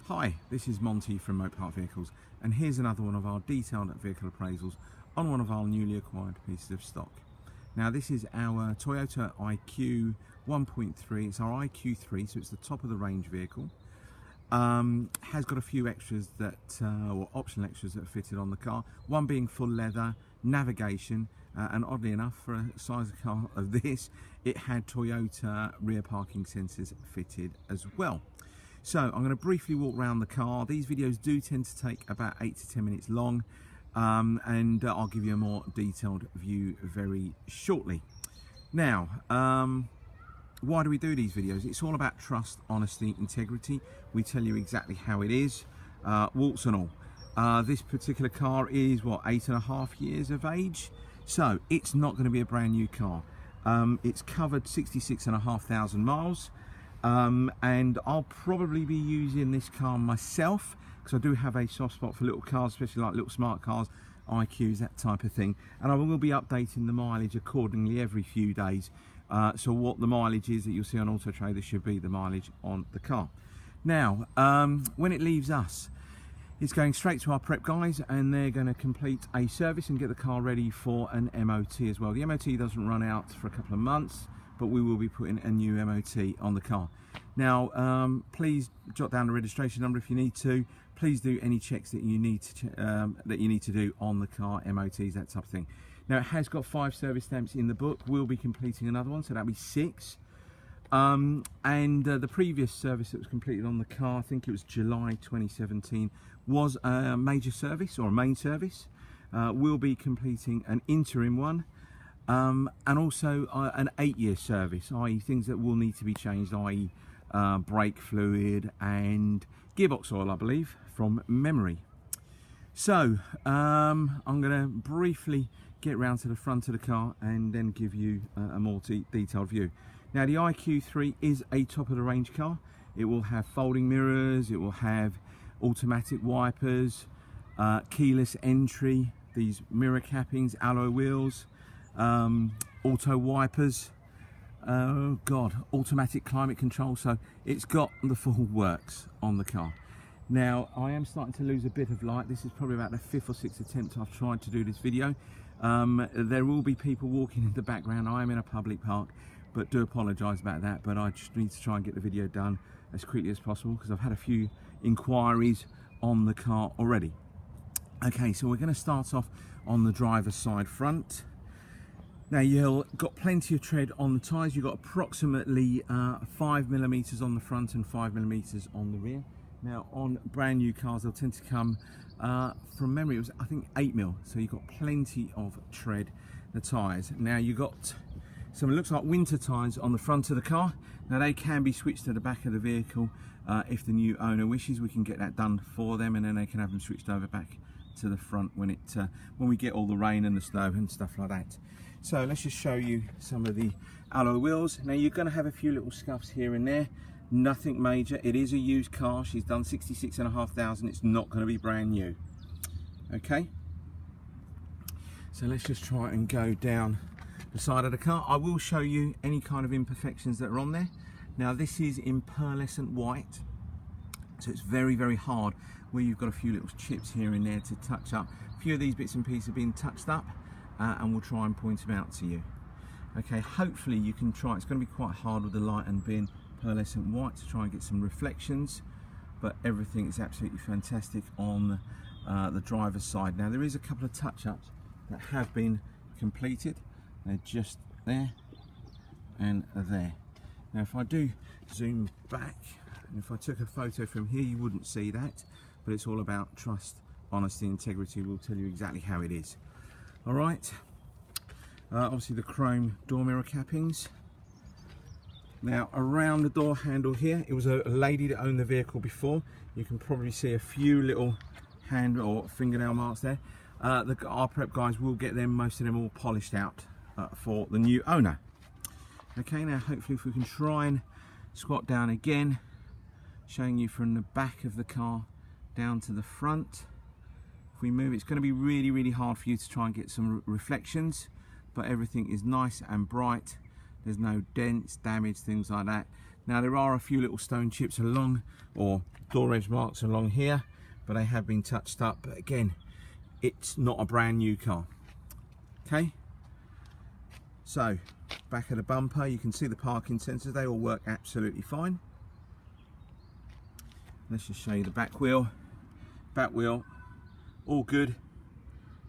Hi, this is Monty from Mopar Vehicles, and here's another one of our detailed vehicle appraisals on one of our newly acquired pieces of stock. Now this is our Toyota iQ 1.3, it's our iQ3, so it's the top of the range vehicle. Has got a few extras that, or optional extras that are fitted on the car, one being full leather, navigation, and oddly enough for a size of car of this, it had Toyota rear parking sensors fitted as well. So I'm going to briefly walk around the car. These videos do tend to take about 8 to 10 minutes long, and I'll give you a more detailed view very shortly. Now, why do we do these videos? It's all about trust, honesty, integrity. We tell you exactly how it is, warts and all. This particular car is, what, 8.5 years of age? So it's not going to be a brand new car. It's covered 66,500 miles. And I'll probably be using this car myself because I do have a soft spot for little cars, especially like little smart cars, IQs, that type of thing. And I will be updating the mileage accordingly every few days. So what the mileage is that you'll see on Auto Trader should be the mileage on the car. Now, when it leaves us, it's going straight to our prep guys, and they're going to complete a service and get the car ready for an MOT as well. The MOT doesn't run out for a couple of months, but we will be putting a new MOT on the car. Now, please jot down the registration number if you need to. Please do any checks that you need to do on the car, MOTs, that type of thing. Now, it has got 5 service stamps in the book. We'll be completing another one, so that'll be 6. The previous service that was completed on the car, I think it was July 2017, was a major service or a main service. We'll be completing an interim one. And also an 8-year service, i.e. things that will need to be changed, i.e. brake fluid and gearbox oil, I believe, from memory. So I'm going to briefly get round to the front of the car and then give you a more detailed view. Now the iQ3 is a top of the range car. It will have folding mirrors, it will have automatic wipers, keyless entry, these mirror cappings, alloy wheels, auto wipers, oh god, automatic climate control. So it's got the full works on the car. Now I am starting to lose a bit of light. This is probably about the 5th or 6th attempt I've tried to do this video. There will be people walking in the background. I am in a public park, but do apologise about that, but I just need to try and get the video done as quickly as possible because I've had a few inquiries on the car already. Okay, so we're going to start off on the driver's side front. Now you've got plenty of tread on the tyres. You've got approximately 5mm on the front and 5mm on the rear. Now on brand new cars they'll tend to come, from memory it was I think 8mm, so you've got plenty of tread the tyres. Now you've got some, it looks like winter tyres on the front of the car. Now they can be switched to the back of the vehicle if the new owner wishes. We can get that done for them, and then they can have them switched over back to the front when we get all the rain and the snow and stuff like that. So let's just show you some of the alloy wheels. Now you're going to have a few little scuffs here and there, nothing major. It is a used car. She's done 66,500. It's not going to be brand new. Okay, so let's just try and go down the side of the car. I will show you any kind of imperfections that are on there. Now this is in pearlescent white, so it's very, very hard where you've got a few little chips here and there to touch up. A few of these bits and pieces have been touched up, and we'll try and point them out to you. Okay, hopefully you can try. It's going to be quite hard with the light and being pearlescent white to try and get some reflections, but everything is absolutely fantastic on the driver's side. Now there is a couple of touch-ups that have been completed. They're just there and there. Now if I do zoom back, and if I took a photo from here you wouldn't see that, but it's all about trust, honesty, integrity. We'll tell you exactly how it is. All right, obviously the chrome door mirror cappings. Now around the door handle here, it was a lady that owned the vehicle before. You can probably see a few little hand or fingernail marks there. Our prep guys will get them, most of them all polished out for the new owner. Okay, now hopefully if we can try and squat down again, showing you from the back of the car down to the front. If we move, it's going to be really, really hard for you to try and get some reflections, but everything is nice and bright. There's no dents, damage, things like that. Now there are a few little stone chips along, or door edge marks along here, but they have been touched up. But again, it's not a brand new car. Okay, so back of the bumper, you can see the parking sensors, they all work absolutely fine. Let's just show you the back wheel. Back wheel, all good,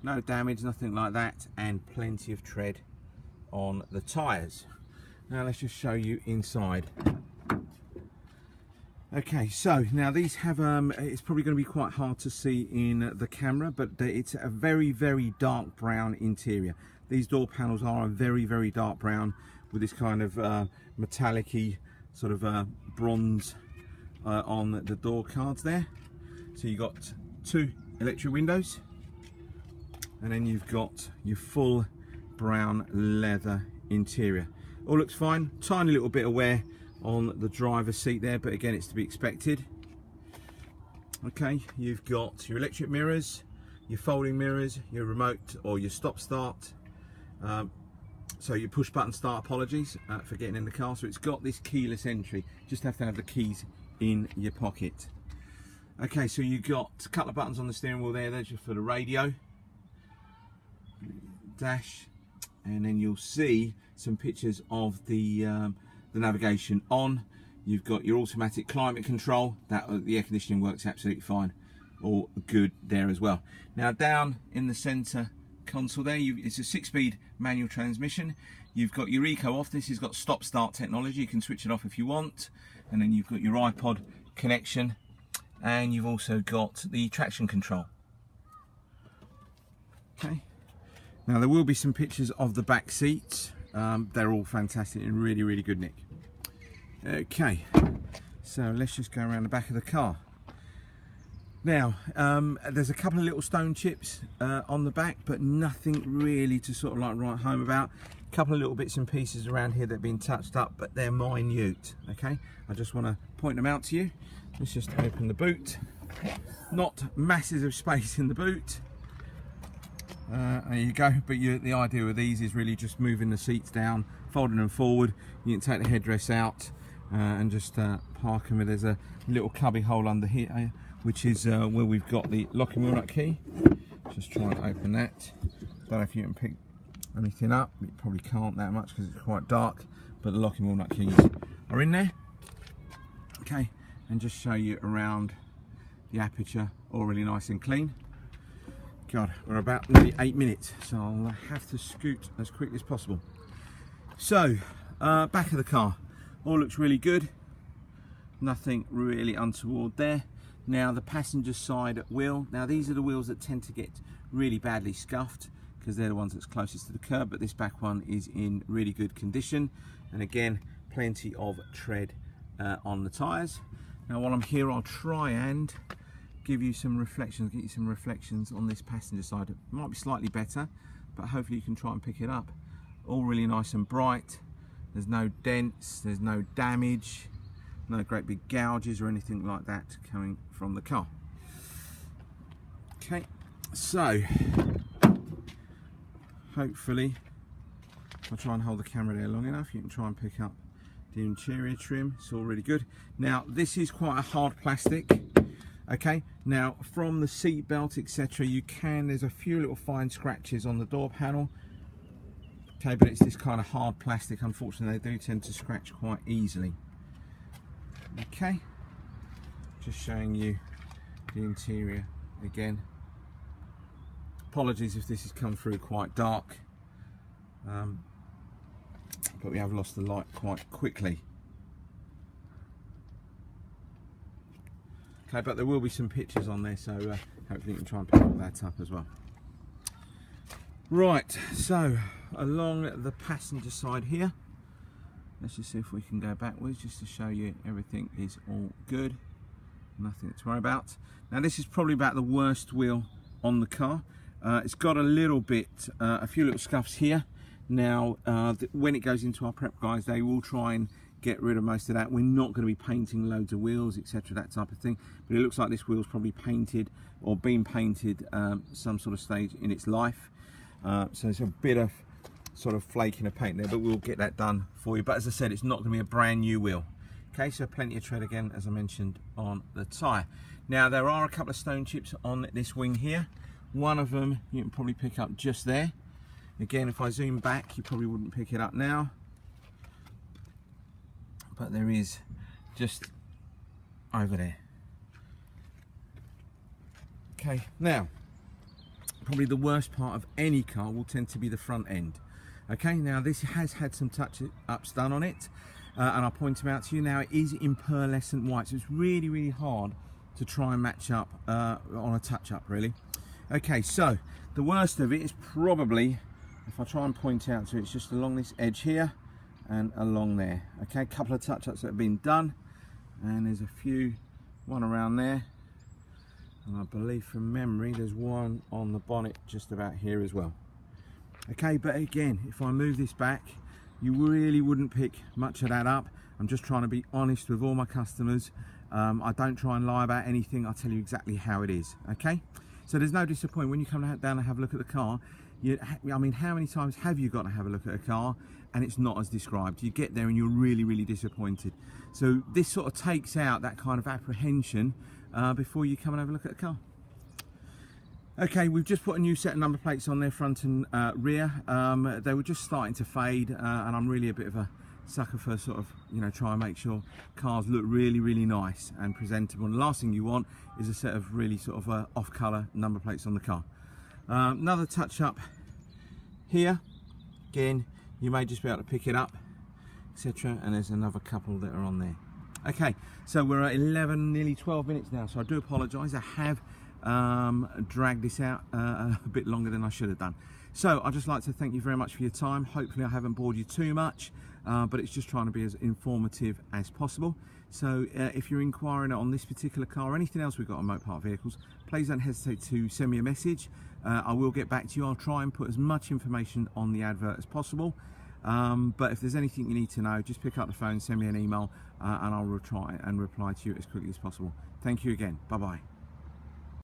no damage, nothing like that, and plenty of tread on the tyres. Now let's just show you inside. Okay, so now these have, it's probably going to be quite hard to see in the camera, but it's a very, very dark brown interior. These door panels are a very, very dark brown with this kind of metallic-y sort of bronze on the door cards there. So you've got 2 electric windows, and then you've got your full brown leather interior. All looks fine, tiny little bit of wear on the driver's seat there, but again, it's to be expected. Okay, you've got your electric mirrors, your folding mirrors, your remote or your stop start, so your push button start, apologies for getting in the car. So it's got this keyless entry, just have to have the keys in your pocket. Okay, so you've got a couple of buttons on the steering wheel there, they're just for the radio, dash, and then you'll see some pictures of the navigation on. You've got your automatic climate control, that the air conditioning works absolutely fine, all good there as well. Now down in the center console there, it's a 6-speed manual transmission. You've got your eco off, this has got stop start technology, you can switch it off if you want, and then you've got your iPod connection, and you've also got the traction control. Okay, now there will be some pictures of the back seats. They're all fantastic and really, really good nick. Okay, so let's just go around the back of the car. Now, there's a couple of little stone chips on the back, but nothing really to sort of like write home about. A couple of little bits and pieces around here that have been touched up, but they're minute. Okay, I just want to point them out to you. Let's just open the boot. Not masses of space in the boot. There you go, but the idea with these is really just moving the seats down, folding them forward. You can take the headrest out and just park them. There's a little cubby hole under here, which is where we've got the locking wheel nut key. Just try and open that. Don't know if you can pick anything up. You probably can't that much because it's quite dark, but the locking wheel nut keys are in there. Okay, and just show you around the aperture, all really nice and clean. God, we're about nearly 8 minutes, so I'll have to scoot as quickly as possible. So, back of the car, all looks really good. Nothing really untoward there. Now the passenger side wheel, now these are the wheels that tend to get really badly scuffed because they're the ones that's closest to the curb, but this back one is in really good condition. And again, plenty of tread on the tyres. Now while I'm here, I'll try and give you some reflections, get you some reflections on this passenger side. It might be slightly better, but hopefully you can try and pick it up. All really nice and bright. There's no dents, there's no damage, no great big gouges or anything like that coming from the car. Okay, so hopefully I'll try and hold the camera there long enough. You can try and pick up the interior trim. It's all really good. Now this is quite a hard plastic. Okay, now from the seat belt, etc., there's a few little fine scratches on the door panel. Okay, but it's this kind of hard plastic. Unfortunately, they do tend to scratch quite easily. Okay, just showing you the interior again. Apologies if this has come through quite dark, but we have lost the light quite quickly. Okay, but there will be some pictures on there, so hopefully you can try and pick all that up as well. Right, so along the passenger side here, let's just see if we can go backwards just to show you everything is all good, nothing to worry about. Now this is probably about the worst wheel on the car. It's got a little bit, a few little scuffs here. Now when it goes into our prep guys, they will try and get rid of most of that. We're not going to be painting loads of wheels, etc., that type of thing, but it looks like this wheel's probably painted or been painted some sort of stage in its life. So there's a bit of sort of flaking of paint there, but we'll get that done for you. But as I said, it's not going to be a brand new wheel. Okay, so plenty of tread again, as I mentioned, on the tyre. Now there are a couple of stone chips on this wing here. One of them you can probably pick up just there. Again, if I zoom back, you probably wouldn't pick it up now, but there is just over there. Okay, now probably the worst part of any car will tend to be the front end. Okay, now this has had some touch-ups done on it, and I'll point them out to you. Now it is in pearlescent white, so it's really hard to try and match up on a touch-up, really. Okay, so the worst of it is probably, if I try and point out to it, it's just along this edge here and along there. Okay, a couple of touch-ups that have been done, and there's a few, one around there, and I believe from memory there's one on the bonnet just about here as well. Okay, but again, if I move this back, you really wouldn't pick much of that up. I'm just trying to be honest with all my customers. I don't try and lie about anything. I'll tell you exactly how it is. Okay, so there's no disappointment when you come down and have a look at the car. I mean, how many times have you got to have a look at a car and it's not as described? You get there and you're really disappointed. So this sort of takes out that kind of apprehension before you come and have a look at a car. Okay, we've just put a new set of number plates on their front and rear. They were just starting to fade, and I'm really a bit of a sucker for sort of, you know, try and make sure cars look really nice and presentable. And the last thing you want is a set of really sort of off-colour number plates on the car. Another touch up here, again, you may just be able to pick it up, etc. And there's another couple that are on there. Okay, so we're at 11, nearly 12 minutes now, so I do apologise. I have dragged this out a bit longer than I should have done. So I'd just like to thank you very much for your time. Hopefully I haven't bored you too much, but it's just trying to be as informative as possible. So if you're inquiring on this particular car or anything else we've got on Mopar Vehicles, please don't hesitate to send me a message. I will get back to you. I'll try and put as much information on the advert as possible. But if there's anything you need to know, just pick up the phone, send me an email, and I'll try and reply to you as quickly as possible. Thank you again. Bye-bye.